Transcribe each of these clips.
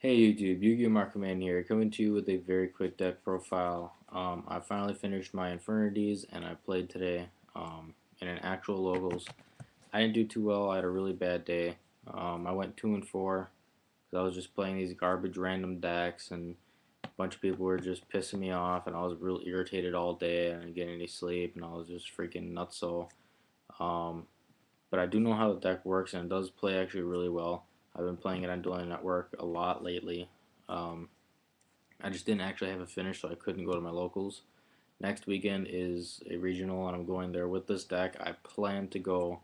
Hey YouTube, yugiohmarketman here, coming to you with a very quick deck profile. I finally finished my infernities and I played today in an actual locals. I didn't do too well. I had a really bad day. I went 2 and 4 because I was just playing these garbage random decks and a bunch of people were just pissing me off and I was real irritated all day and I didn't get any sleep and I was just freaking nutso. Um, but I do know how the deck works and it does play actually really well. I've been playing it on Dueling Network a lot lately. Um, I just didn't actually have it finished, so I couldn't go to my locals. Next weekend is a regional, and I'm going there with this deck. I plan to go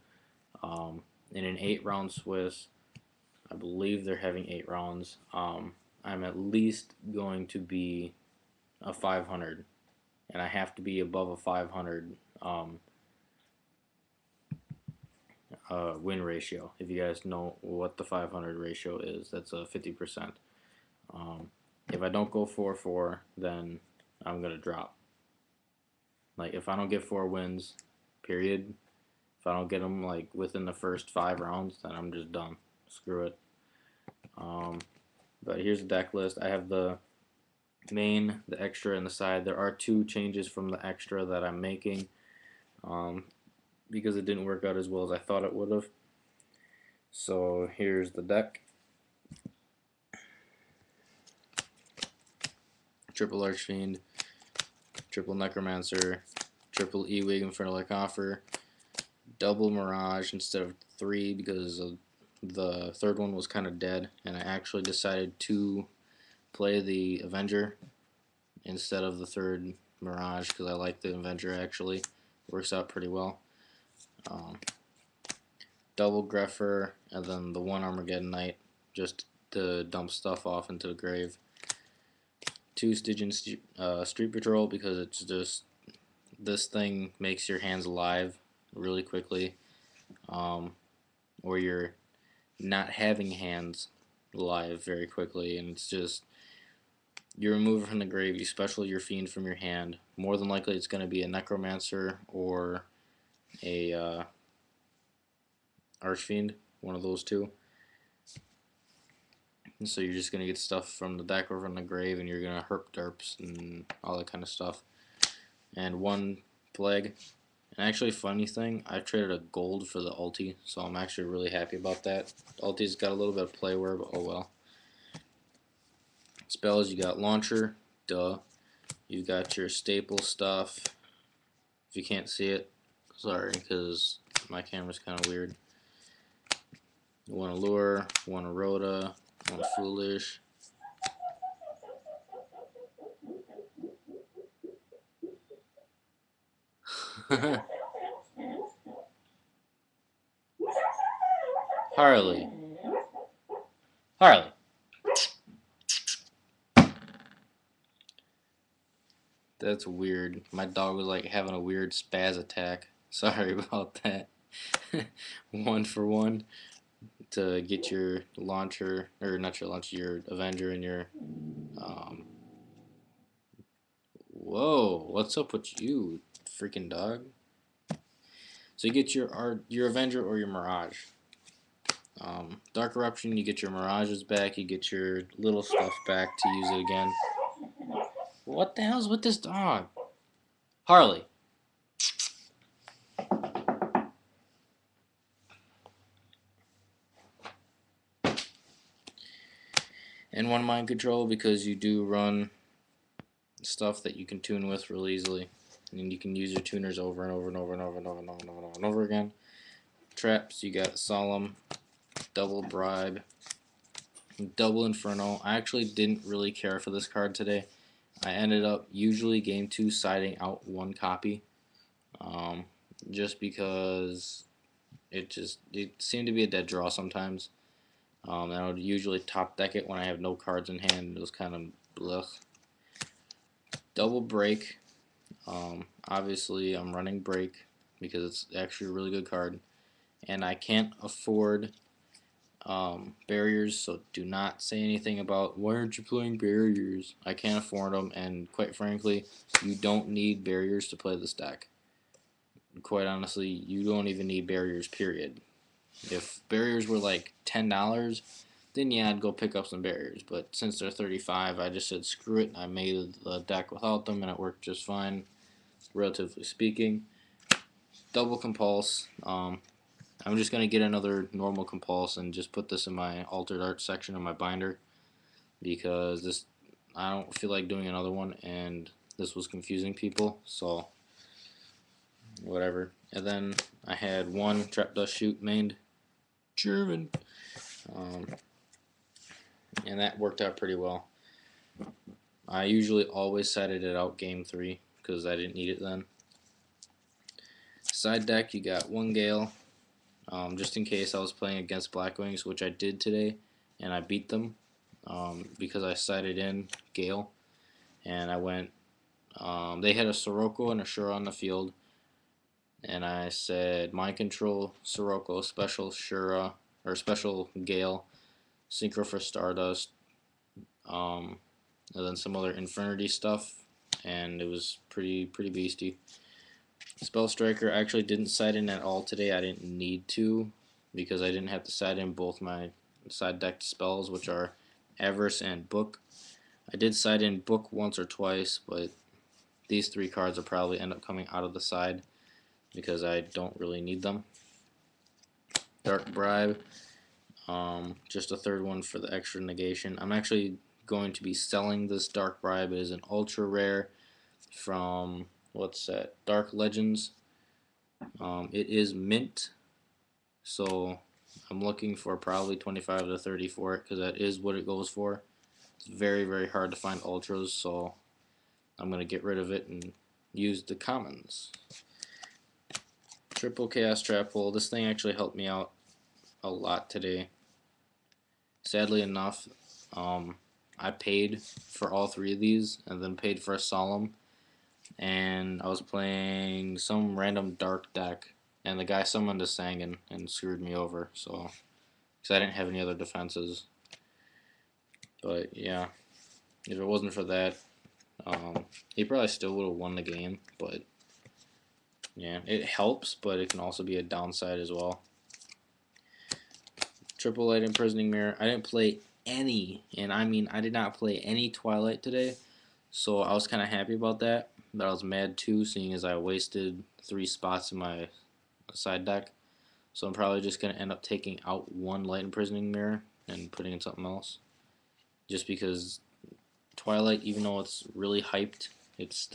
in an 8-round Swiss. I believe they're having 8 rounds. I'm at least going to be a 500, and I have to be above a 500 win ratio. If you guys know what the 500 ratio is, that's a 50%. If I don't go 4-4, then I'm gonna drop. Like if I don't get 4 wins, period. If I don't get them like within the first 5 rounds, then I'm just done. Screw it. Um, but here's the deck list. I have the main, the extra, and the side. There are 2 changes from the extra that I'm making um, because it didn't work out as well as I thought it would have. So here's the deck. Triple Archfiend, triple Necromancer, triple Ewig Infernal Offer, double Mirage instead of 3 because the third one was kind of dead, and I actually decided to play the Avenger instead of the third Mirage because I like the Avenger actually. It works out pretty well. Um, double Greffer, and then the one Armageddon Knight just to dump stuff off into the grave. 2 Stygian Street Patrol because it's just this thing makes your hands alive really quickly, or you're not having hands alive very quickly, and it's just you remove it from the grave, you special your fiend from your hand. More than likely, it's going to be a necromancer or a archfiend, one of those two. And so you're just going to get stuff from the deck or from the grave, and you're going to herp derps and all that kind of stuff. And 1 plague. And actually, funny thing, I traded a gold for the ulti, so I'm actually really happy about that. The ulti's got a little bit of playware, but oh well. Spells, you got launcher, duh. You got your staple stuff. If you can't see it, sorry, because my camera's kind of weird. One allure, one erota, one foolish. Harley. Harley. That's weird. My dog was like having a weird spaz attack. Sorry about that. 1 for 1 to get your launcher, or not your launcher, your Avenger and your. Um, Whoa, what's up with you, freaking dog? So you get your Avenger or your Mirage. Dark Eruption, you get your Mirages back, you get your little stuff back to use it again. What the hell's with this dog? Harley. And 1 Mind Control because you do run stuff that you can tune with real easily. And you can use your tuners over and over and over and over and over and over and over and over again. Traps, you got Solemn, Double Bribe, Double Inferno. I actually didn't really care for this card today. I ended up usually game 2 siding out 1 copy, just because it seemed to be a dead draw sometimes. And I would usually top deck it when I have no cards in hand. It was kind of blech. Double Break. Obviously, I'm running Break because it's actually a really good card, and I can't afford barriers, so do not say anything about why aren't you playing barriers. I can't afford them, and quite frankly, you don't need barriers to play this deck. Quite honestly, you don't even need barriers, period. If barriers were like $10, then yeah, I'd go pick up some barriers. But since they're 35, I just said screw it. I made the deck without them, and it worked just fine, relatively speaking. Double compulse. I'm just gonna get another normal compulse and just put this in my altered art section of my binder because this I don't feel like doing another one, and this was confusing people. So whatever. And then I had one trap dust shoot mained German, um, and that worked out pretty well. I usually always sided it out game 3 because I didn't need it then. Side deck, you got one Gale, just in case I was playing against Blackwings, which I did today, and I beat them because I sided in Gale, and I went. They had a Sirocco and a Shura on the field, and I said mind control Sirocco, special Shura or special Gale, synchro for Stardust, and then some other infernity stuff, and it was pretty beasty. Spell Striker, I actually didn't side in at all today. I didn't need to because I didn't have to side in both my side decked spells, which are Avarice and Book. I did side in Book once or twice, but these 3 cards will probably end up coming out of the side because I don't really need them. Dark Bribe, just a third one for the extra negation. I'm actually going to be selling this Dark Bribe. It is an ultra rare from, what's that, Dark Legends. It is mint, so I'm looking for probably 25 to 30 for it because that is what it goes for. It's very hard to find ultras, so I'm going to get rid of it and use the commons. Triple Chaos Trap Hole. This thing actually helped me out a lot today. Sadly enough, I paid for all 3 of these and then paid for a Solemn, and I was playing some random dark deck, and the guy summoned a Sangan and screwed me over, so because I didn't have any other defenses. But yeah, if it wasn't for that, he probably still would have won the game. But yeah, it helps, but it can also be a downside as well. Triple Light Imprisoning Mirror. I didn't play any, and I mean I did not play any Twilight today, so I was kind of happy about that. But I was mad too, seeing as I wasted 3 spots in my side deck. So I'm probably just going to end up taking out one Light Imprisoning Mirror and putting in something else. Just because Twilight, even though it's really hyped, it's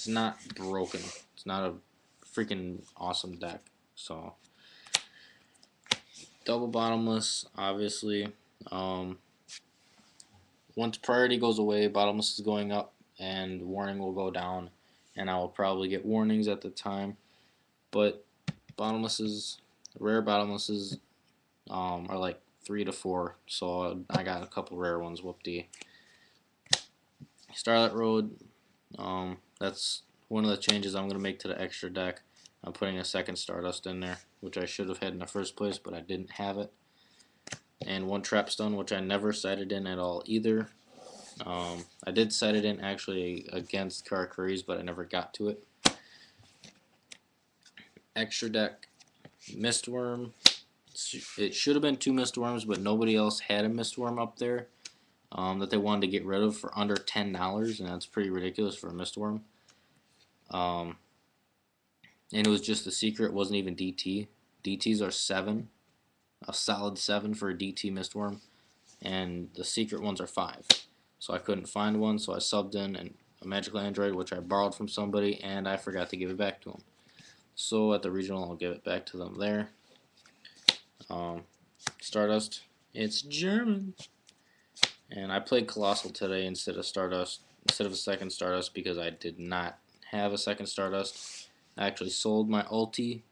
not broken. It's not a freaking awesome deck. So double bottomless, obviously. Once priority goes away, bottomless is going up, and warning will go down, and I will probably get warnings at the time. But rare bottomlesses, are like 3 to 4, so I got a couple rare ones. Whoop-dee. Starlight Road, that's one of the changes I'm going to make to the extra deck. I'm putting a second Stardust in there, which I should have had in the first place, but I didn't have it. And one Trapstone, which I never sided in at all either. I did side it in actually against Karakuris, but I never got to it. Extra deck, Mistworm. It should have been 2 Mistworms, but nobody else had a Mistworm up there that they wanted to get rid of for under $10, and that's pretty ridiculous for a Mistworm. And it was just a secret. It wasn't even DT. DTs are 7, a solid 7 for a DT Mistworm, and the secret ones are 5. So I couldn't find one, so I subbed in a Magical Android, which I borrowed from somebody, and I forgot to give it back to them. So at the regional, I'll give it back to them there. Stardust, it's German. And I played Colossal today instead of a second Stardust, because I did not have a second Stardust. I actually sold my ulti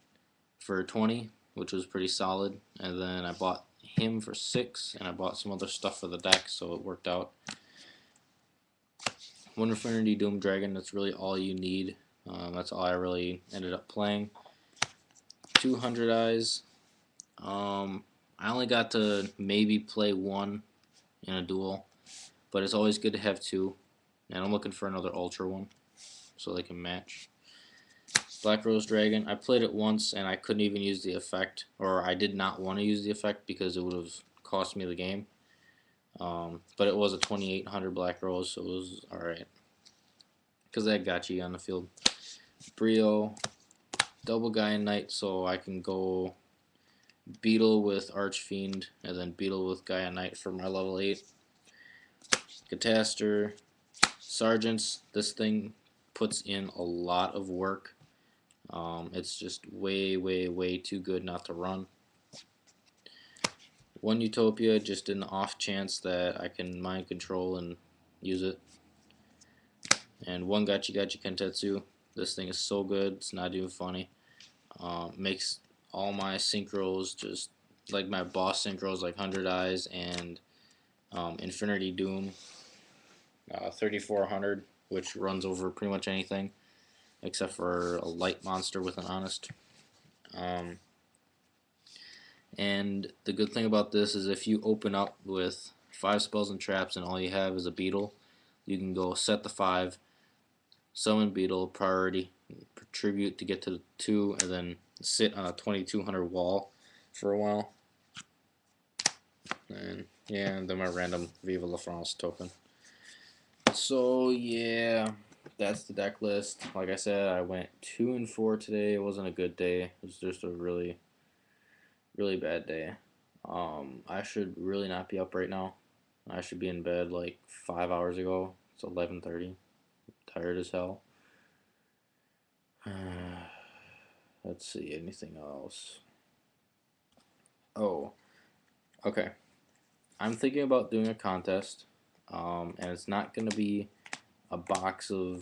for 20, which was pretty solid, and then I bought him for 6, and I bought some other stuff for the deck, so it worked out. One Infernity Doom Dragon, that's really all you need. That's all I really ended up playing. 200 Eyes. I only got to maybe play 1 in a duel, but it's always good to have 2, and I'm looking for another Ultra one so they can match. Black Rose Dragon, I played it once and I couldn't even use the effect, or I did not want to use the effect because it would have cost me the game. But it was a 2800 black rose, so it was alright. Because that got you on the field. Brio, double guy and knight, so I can go beetle with archfiend, and then beetle with guy and knight for my level 8. Cataster, sergeants, this thing puts in a lot of work. It's just way too good not to run. One Utopia, just in the off chance that I can mind control and use it. And one Gachi Kentetsu. This thing is so good, it's not even funny. Makes all my synchros just like my boss synchros, like 100 Eyes and Infinity Doom 3400, which runs over pretty much anything except for a light monster with an honest. And the good thing about this is if you open up with 5 spells and traps and all you have is a beetle, you can go set the 5, summon beetle, priority, tribute to get to the 2, and then sit on a 2200 wall for a while. And yeah, and then my random Viva La France token. So yeah, that's the deck list. Like I said, I went 2 and 4 today. It wasn't a good day. It was just a really bad day. I should really not be up right now. I should be in bed like 5 hours ago. It's 11:30. Tired as hell. Let's see, anything else? Oh, okay. I'm thinking about doing a contest, and it's not gonna be a box of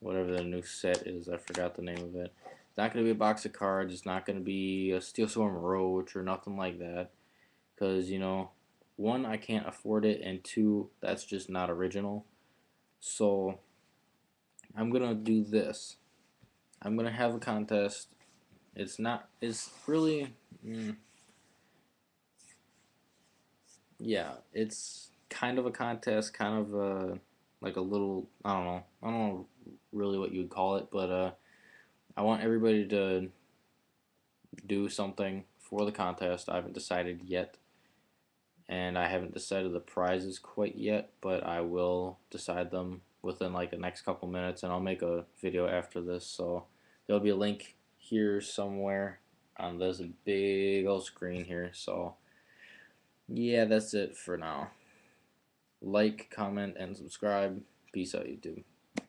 whatever the new set is. I forgot the name of it. It's not gonna be a box of cards. It's not gonna be a Steel Storm Roach or nothing like that. Because, you know, one, I can't afford it, and two, that's just not original. So I'm gonna do this. I'm gonna have a contest. It's really, yeah, it's kind of a contest, kind of like a little, I don't know really what you would call it, but I want everybody to do something for the contest. I haven't decided yet, and I haven't decided the prizes quite yet, but I will decide them within like the next couple minutes, and I'll make a video after this. So there'll be a link here somewhere on this big old screen here. So yeah, that's it for now. Like, comment, and subscribe. Peace out, YouTube.